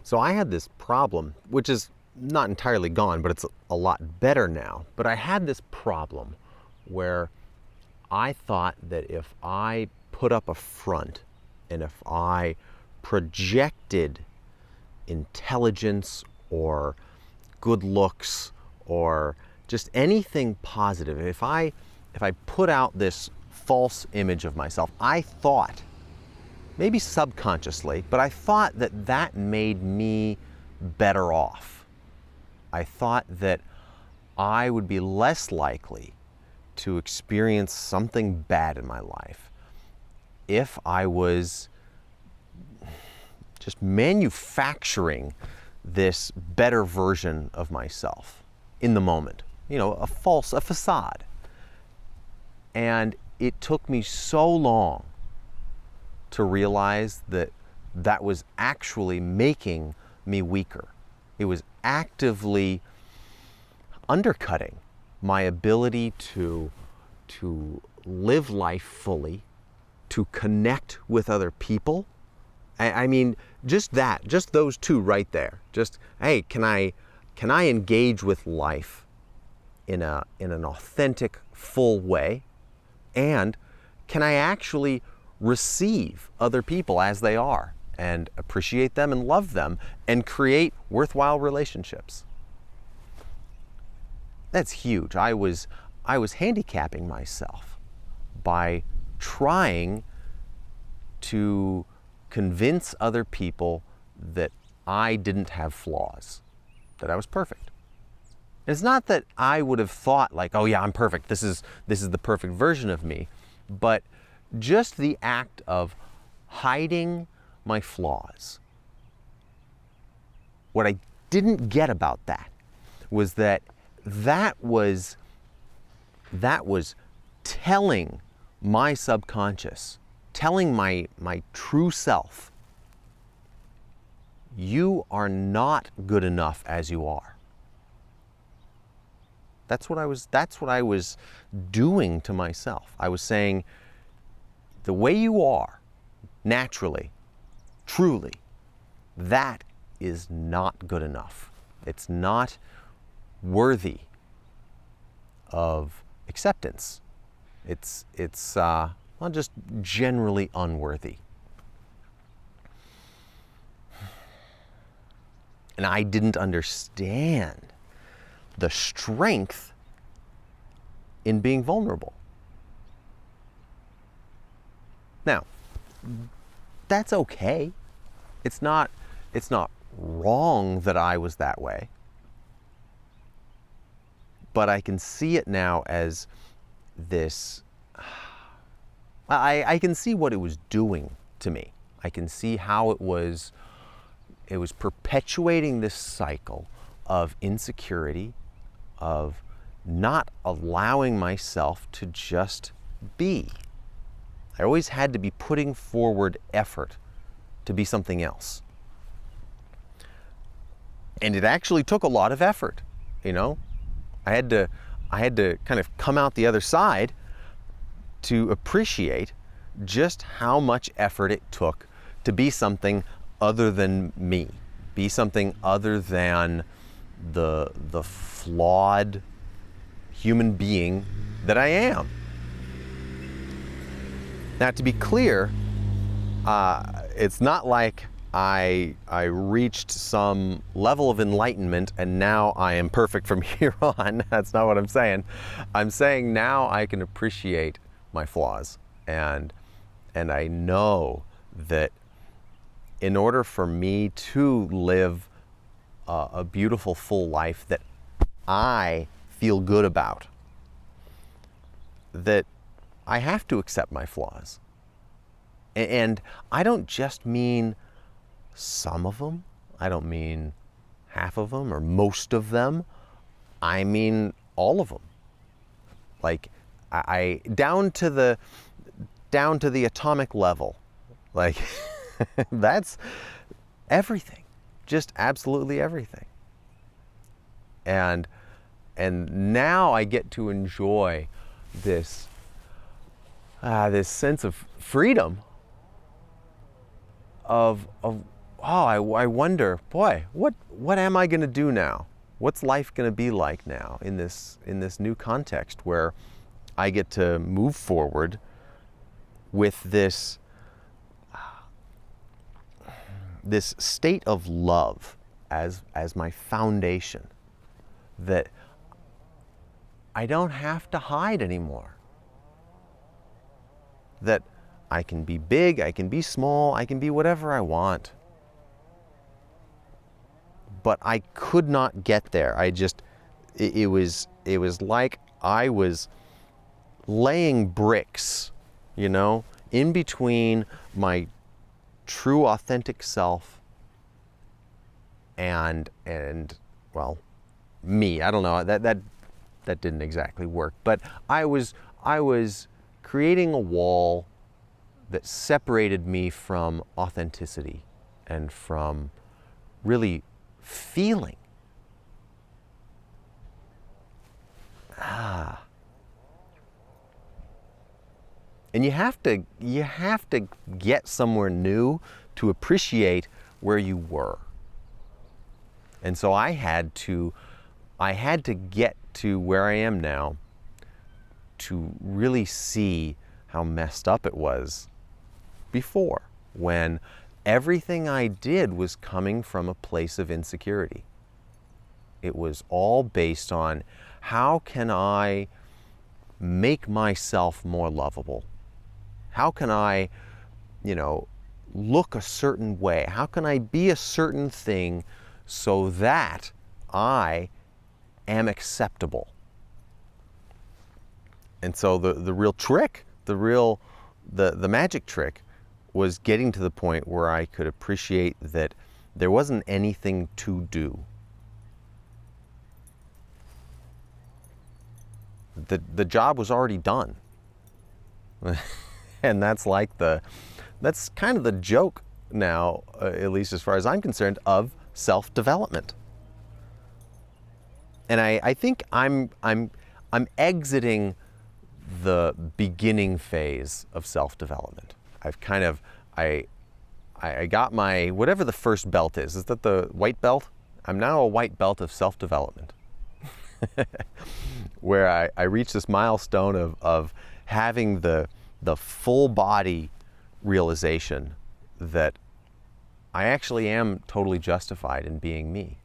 So I had this problem, which is not entirely gone, but it's a lot better now. But I had this problem where I thought that if I put up a front and if I projected intelligence or good looks or just anything positive, if I put out this false image of myself, I thought, maybe subconsciously, but I thought that that made me better off. I thought that I would be less likely to experience something bad in my life if I was just manufacturing this better version of myself in the moment. You know, a facade. And it took me so long to realize that that was actually making me weaker. It was actively undercutting my ability to live life fully, to connect with other people. I mean, just those two right there. Just, hey, can I engage with life in an authentic, full way? And can I actually receive other people as they are and appreciate them and love them and create worthwhile relationships? That's huge. I was handicapping myself by trying to convince other people that I didn't have flaws, that I was perfect. And it's not that I would have thought like, oh yeah, I'm perfect. This is the perfect version of me, but just the act of hiding my flaws. What I didn't get about that was that was telling my subconscious, telling my true self, you are not good enough as you are. That's what I was doing to myself. I was saying, the way you are, naturally, truly, that is not good enough. It's not worthy of acceptance. It's just generally unworthy. And I didn't understand the strength in being vulnerable. Now, that's okay. It's not wrong that I was that way. But I can see it now as this, I can see what it was doing to me. I can see how it was perpetuating this cycle of insecurity, of not allowing myself to just be. I always had to be putting forward effort to be something else. And it actually took a lot of effort, you know? I had to kind of come out the other side to appreciate just how much effort it took to be something other than me, be something other than the flawed human being that I am. Now, to be clear, it's not like I reached some level of enlightenment and now I am perfect from here on. That's not what I'm saying. I'm saying now I can appreciate my flaws, and I know that in order for me to live a beautiful, full life that I feel good about, that I have to accept my flaws. And I don't just mean some of them. I don't mean half of them or most of them. I mean all of them. Like I down to the atomic level. Like that's everything. Just absolutely everything. And now I get to enjoy this sense of freedom of oh, I wonder, boy, what am I going to do now? What's life going to be like now in this new context where I get to move forward with this state of love as my foundation, that I don't have to hide anymore. That I can be big, I can be small, I can be whatever I want. But I could not get there. It was like I was laying bricks, in between my true authentic self and well, me. I don't know, that didn't exactly work, but I was creating a wall that separated me from authenticity and from really feeling. And you have to get somewhere new to appreciate where you were. And so I had to get to where I am now to really see how messed up it was before, when everything I did was coming from a place of insecurity. It was all based on, how can I make myself more lovable? How can I, look a certain way? How can I be a certain thing so that I am acceptable? And so the real trick, the magic trick, was getting to the point where I could appreciate that there wasn't anything to do. The job was already done. And that's kind of the joke now, at least as far as I'm concerned, of self-development. And I think I'm exiting the beginning phase of self-development. I got my, whatever the first belt is. Is that the white belt? I'm now a white belt of self-development. Where I reached this milestone of having the full body realization that I actually am totally justified in being me,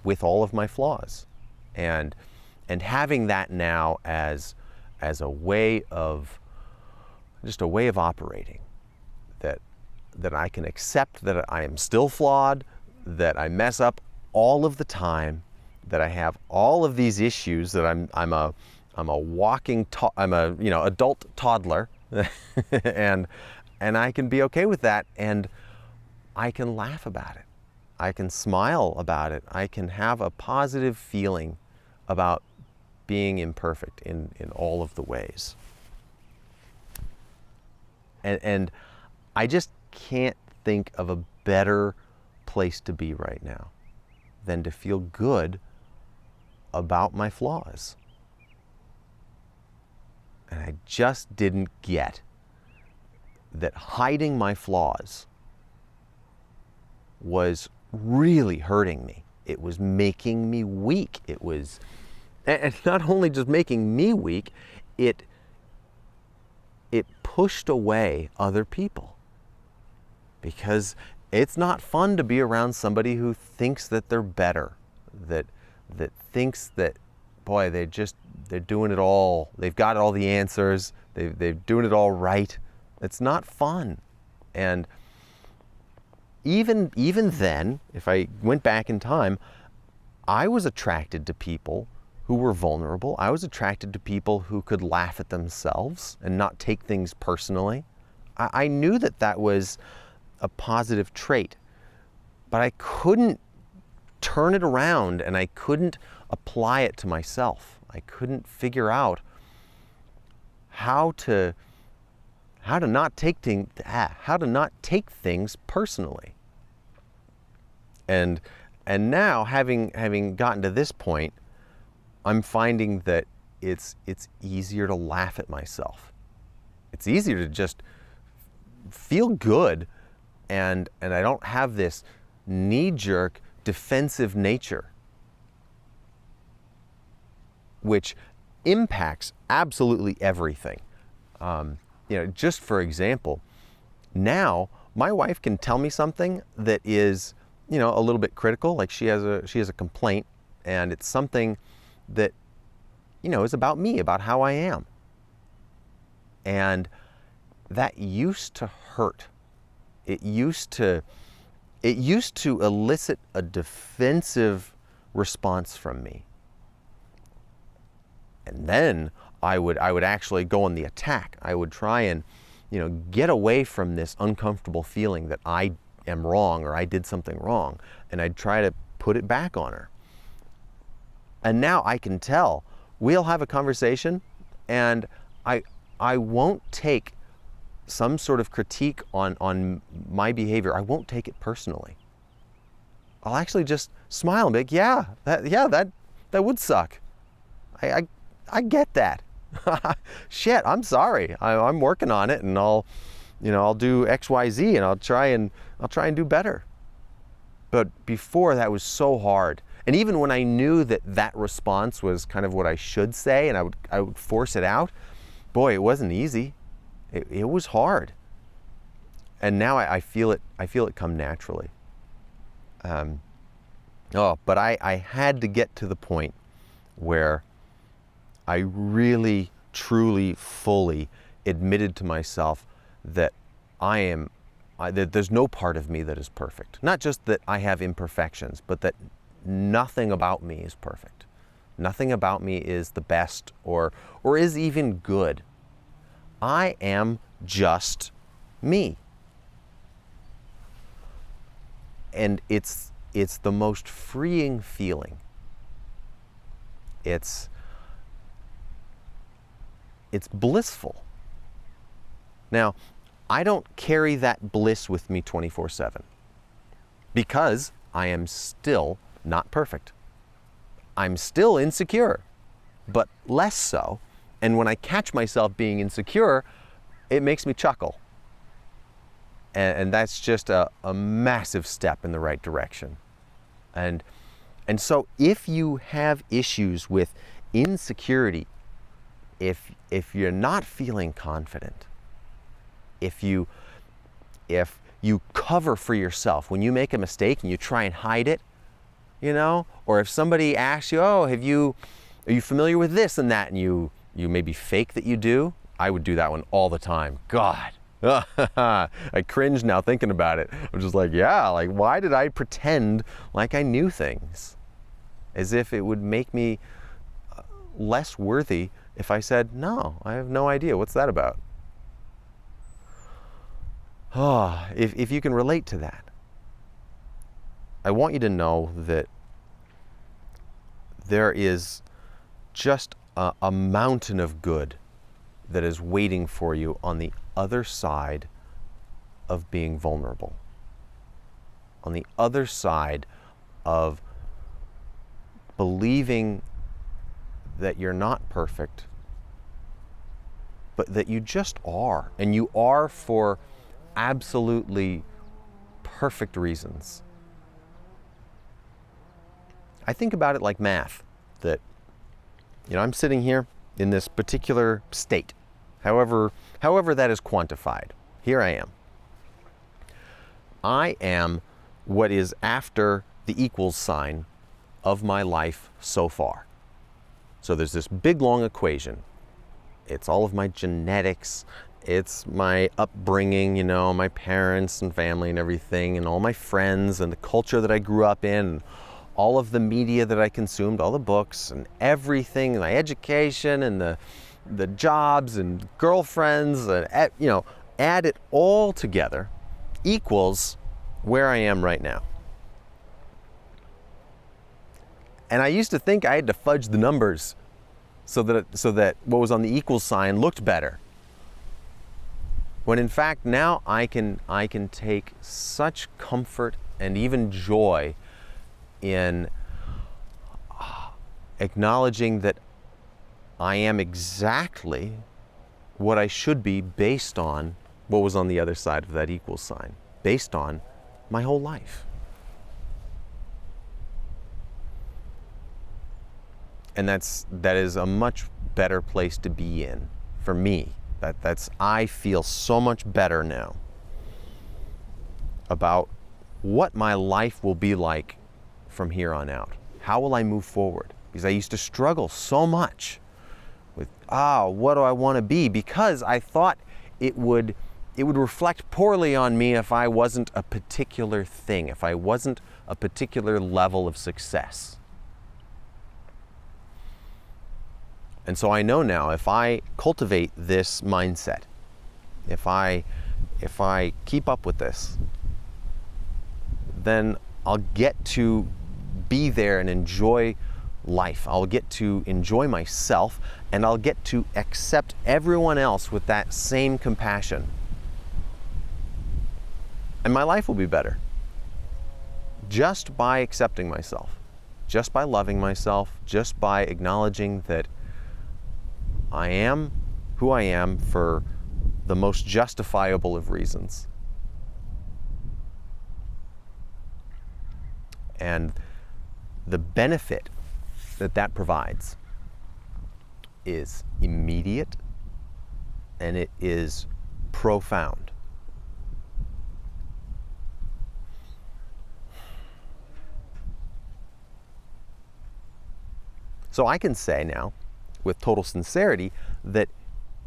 with all of my flaws, and having that now as a way of operating, that I can accept that I am still flawed, that I mess up all of the time, that I have all of these issues, that I'm a walking adult toddler, and I can be okay with that, and I can laugh about it. I can smile about it. I can have a positive feeling about being imperfect in all of the ways. And I just can't think of a better place to be right now than to feel good about my flaws. And I just didn't get that hiding my flaws was really hurting me. It was making me weak. And not only just making me weak, it pushed away other people. Because it's not fun to be around somebody who thinks that they're better, that thinks that, boy, they're doing it all. They've got all the answers. They're doing it all right. It's not fun. And even then, if I went back in time, I was attracted to people who were vulnerable. I was attracted to people who could laugh at themselves and not take things personally. I knew that was a positive trait, but I couldn't turn it around, and I couldn't apply it to myself. I couldn't figure out how to not take things personally. And now, having gotten to this point, I'm finding that it's easier to laugh at myself. It's easier to just feel good and I don't have this knee-jerk defensive nature, which impacts absolutely everything. Just for example, now my wife can tell me something that is, a little bit critical, like she has a complaint, and it's something that, is about me, about how I am. And that used to hurt. It used to elicit a defensive response from me. And then I would actually go on the attack. I would try and, get away from this uncomfortable feeling that I am wrong or I did something wrong. And I'd try to put it back on her. And now I can tell, we'll have a conversation, and I won't take some sort of critique on my behavior. I won't take it personally. I'll actually just smile and be like, that would suck. I get that. Shit, I'm sorry. I'm working on it, and I'll do X, Y, Z, and I'll try and do better. But before, that was so hard. And even when I knew that response was kind of what I should say, and I would force it out, boy, it wasn't easy. It was hard. And now I feel it come naturally. But I had to get to the point where I really, truly, fully admitted to myself that that there's no part of me that is perfect. Not just that I have imperfections, but that nothing about me is perfect. Nothing about me is the best or is even good. I am just me. And it's the most freeing feeling. It's blissful. Now, I don't carry that bliss with me 24/7 because I am still not perfect. I'm still insecure, but less so. And when I catch myself being insecure, it makes me chuckle. And that's just a massive step in the right direction. And so if you have issues with insecurity, if you're not feeling confident, if you cover for yourself when you make a mistake and you try and hide it, or if somebody asks you, are you familiar with this and that, and you maybe fake that you do. I would do that one all the time. God, I cringe now thinking about it. I'm just like, why did I pretend like I knew things? As if it would make me less worthy if I said, no, I have no idea. What's that about? If you can relate to that, I want you to know that there is just a mountain of good that is waiting for you on the other side of being vulnerable. On the other side of believing that you're not perfect, but that you just are. And you are for absolutely perfect reasons. I think about it like math, that I'm sitting here in this particular state, however that is quantified. Here I am. I am what is after the equals sign of my life so far. So there's this big long equation. It's all of my genetics, it's my upbringing, my parents and family and everything, and all my friends and the culture that I grew up in, and all of the media that I consumed, all the books and everything, my education and the jobs and girlfriends, and add it all together equals where I am right now. And I used to think I had to fudge the numbers so that what was on the equals sign looked better. When in fact now I can take such comfort and even joy in acknowledging that I am exactly what I should be based on what was on the other side of that equals sign. based on my whole life. And that is a much better place to be in for me. I feel so much better now about what my life will be like from here on out. How will I move forward? Because I used to struggle so much with, what do I want to be? Because I thought it would reflect poorly on me if I wasn't a particular thing, if I wasn't a particular level of success. And so I know now, if I cultivate this mindset, if I keep up with this, then I'll get to be there and enjoy life. I'll get to enjoy myself, and I'll get to accept everyone else with that same compassion. And my life will be better. Just by accepting myself, just by loving myself, just by acknowledging that I am who I am for the most justifiable of reasons. And the benefit that provides is immediate, and it is profound. So I can say now, with total sincerity, that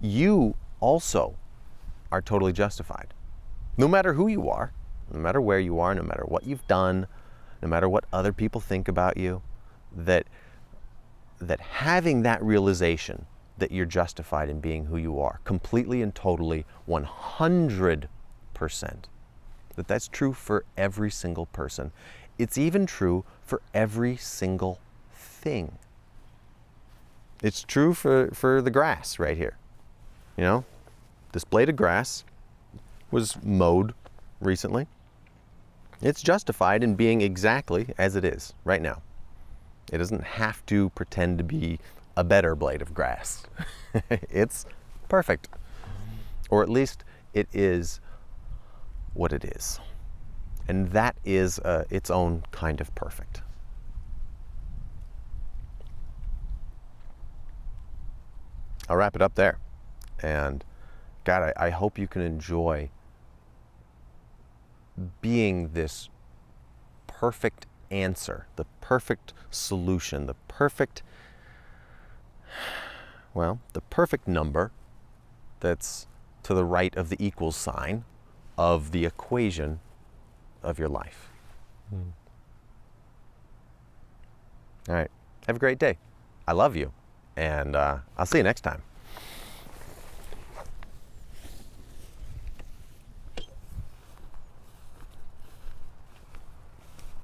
you also are totally justified. No matter who you are, no matter where you are, no matter what you've done, no matter what other people think about you, that having that realization that you're justified in being who you are, completely and totally, 100%, that's true for every single person. It's even true for every single thing. It's true for the grass right here. You know, this blade of grass was mowed recently. It's justified in being exactly as it is right now. It doesn't have to pretend to be a better blade of grass. It's perfect. Or at least it is what it is. And that is its own kind of perfect. I'll wrap it up there. And God, I hope you can enjoy being this perfect answer, the perfect solution, the perfect number that's to the right of the equals sign of the equation of your life. All right. Have a great day. I love you. And I'll see you next time.